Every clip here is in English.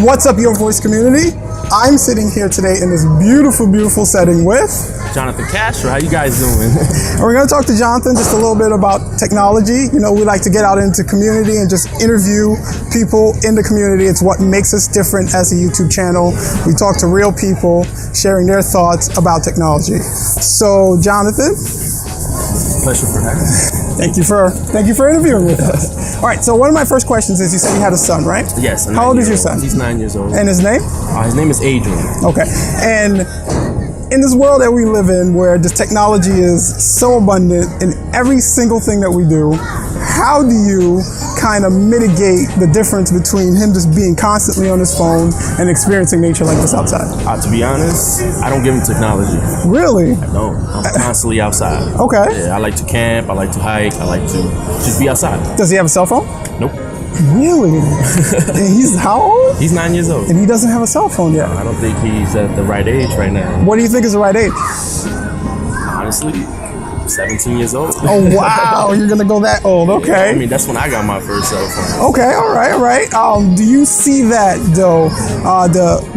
What's up, UrVoyz Community? I'm sitting here today in this beautiful, beautiful setting with Jonathan Castro. How you guys doing? We're going to talk to Jonathan just a little bit about technology. You know, we like to get out into community and just interview people in the community. It's what makes us different as a YouTube channel. We talk to real people sharing their thoughts about technology. So, Jonathan. Pleasure for having me. Thank you for interviewing with us. All right, so one of my first questions is, you said you had a son, right? Yes. How old is your son? He's 9 years old. And his name? His name is Adrian. Okay. And in this world that we live in, where this technology is so abundant in every single thing that we do, how do you kind of mitigate the difference between him just being constantly on his phone and experiencing nature like this outside? To be honest, I don't give him technology. Really? No, I'm constantly outside. Okay. Yeah, I like to camp, I like to hike, I like to just be outside. Does he have a cell phone? Nope. Really? And he's how old? He's 9 years old. And he doesn't have a cell phone yet? I don't think he's at the right age right now. What do you think is the right age? Honestly, 17 years old. Oh, wow. You're going to go that old. Okay. I mean, that's when I got my first cell phone. Okay. All right. Do you see that, though,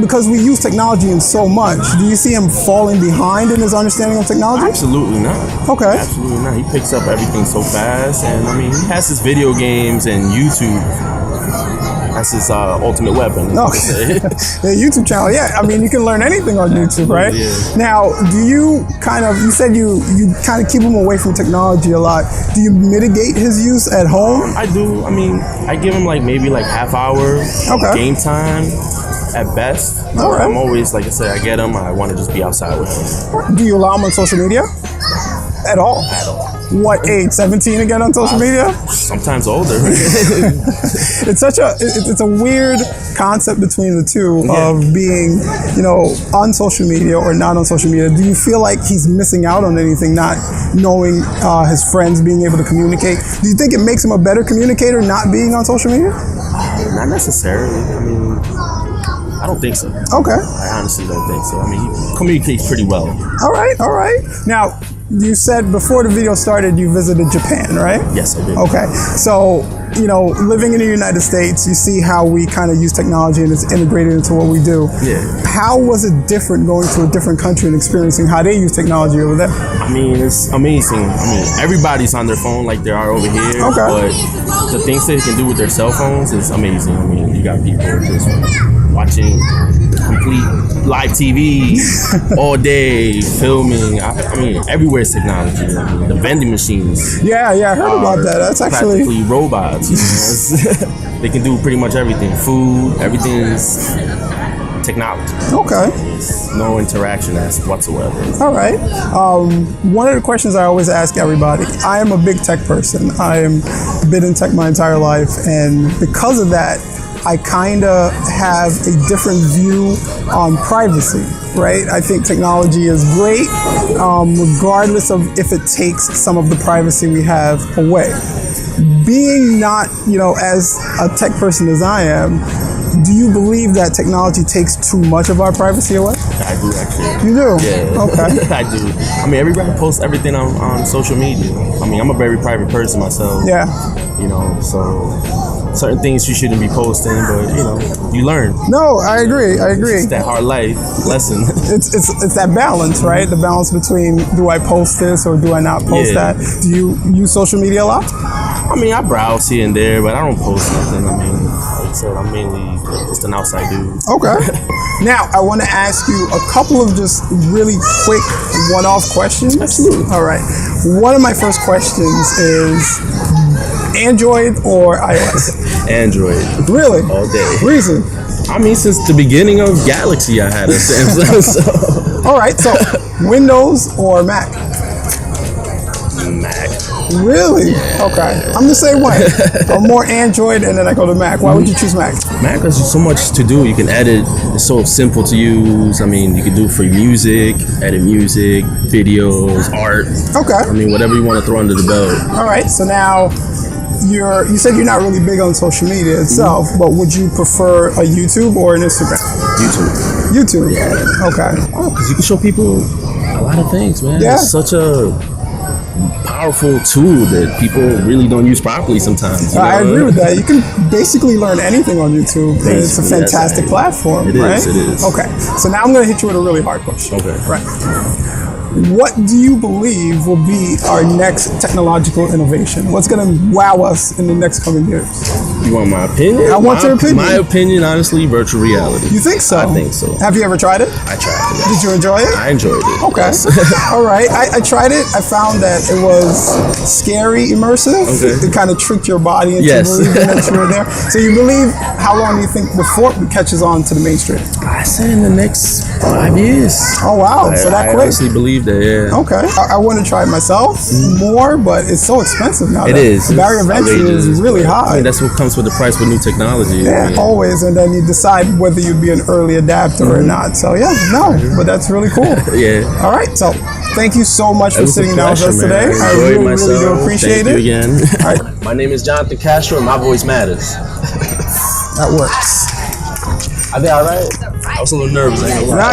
because we use technology in so much, do you see him falling behind in his understanding of technology? Absolutely not. Okay. Absolutely not. He picks up everything so fast. And, I mean, he has his video games and YouTube. That's his ultimate weapon. Okay. The YouTube channel, yeah. I mean, you can learn anything on YouTube, right? Yeah. Now, do you you said you kind of keep him away from technology a lot. Do you mitigate his use at home? I do. I mean, I give him maybe half hour game time at best. All right. I'm always, like I said, I get him. I want to just be outside with him. Do you allow him on social media? At all? At all. What age? 17 again on social media? Sometimes older. It's a weird concept between the two of being, on social media or not on social media. Do you feel like he's missing out on anything, not knowing his friends, being able to communicate? Do you think it makes him a better communicator not being on social media? Not necessarily. I mean, I don't think so. Okay. I honestly don't think so. I mean, he communicates pretty well. All right. Now, you said before the video started you visited Japan, right? Yes, I did. Okay. So, living in the United States, you see how we kind of use technology and it's integrated into what we do. Yeah. How was it different going to a different country and experiencing how they use technology over there? I mean, it's amazing. I mean, everybody's on their phone like they are over here. Okay. But the things they can do with their cell phones is amazing. I mean, you got people just watching complete live TV all day, filming. I mean, everywhere's technology. I mean, the vending machines. Yeah, I heard about that. That's actually practically robots. They can do pretty much everything. Food, everything is technology. Okay. No interaction whatsoever. All right. One of the questions I always ask everybody, I am a big tech person. I am been in tech my entire life, and because of that, I kind of have a different view on privacy, right? I think technology is great, regardless of if it takes some of the privacy we have away. Being not, as a tech person as I am, do you believe that technology takes too much of our privacy away? I do, actually. You do? Yeah. Okay. I do. I mean, everybody posts everything on social media. I mean, I'm a very private person myself. Yeah. So certain things you shouldn't be posting, but you learn. No, I agree. It's that hard life lesson. It's that balance, right? The balance between, do I post this or do I not post that? Do you use social media a lot? I mean, I browse here and there, but I don't post nothing. I mean, like I said, I'm mainly just an outside dude. Okay. Now, I want to ask you a couple of just really quick one-off questions. Absolutely. All right. One of my first questions is Android or iOS? Android. Really? All day. Reason? I mean, since the beginning of Galaxy, I had a Samsung. So. All right. So, Windows or Mac? Mac. Really? Yeah. Okay. I'm the same way. I'm more Android, and then I go to Mac. Why would you choose Mac? Mac has so much to do. You can edit. It's so simple to use. I mean, you can do it for music, edit music, videos, art. Okay. I mean, whatever you want to throw under the belt. All right. So now, you said you're not really big on social media itself, but would you prefer a YouTube or an Instagram? YouTube. Yeah. Okay. Oh, because you can show people a lot of things, man. Yeah. It's such a powerful tool that people really don't use properly sometimes. I agree with that. You can basically learn anything on YouTube. And it's a fantastic platform, right? It is. Okay, so now I'm going to hit you with a really hard question. Okay. Right. What do you believe will be our next technological innovation? What's going to wow us in the next coming years? You want my opinion? I want your opinion. My opinion, honestly, virtual reality. You think so? I think so. Have you ever tried it? I tried it. Did you enjoy it? I enjoyed it. Okay. All right. I tried it. I found that it was scary, immersive. Okay. It kind of tricked your body into Yes. believing that you were there. So you believe, how long do you think before it catches on to the mainstream? I say in the next 5 years. Oh, wow. So that I quick? honestly believe that, yeah. Okay. I want to try it myself more, but it's so expensive now. It is. The barrier of entry is really high. I mean, that's what comes with the price with new technology. Yeah, always. And then you decide whether you'd be an early adapter or not. So, yeah, no, but that's really cool. Yeah. All right. So, thank you so much for sitting down with us today. I enjoyed really, myself. really do appreciate Thank it. you again. All right. My name is Jonathan Castro, and my voice matters. That works. I did all right. I was a little nervous. I ain't gonna lie.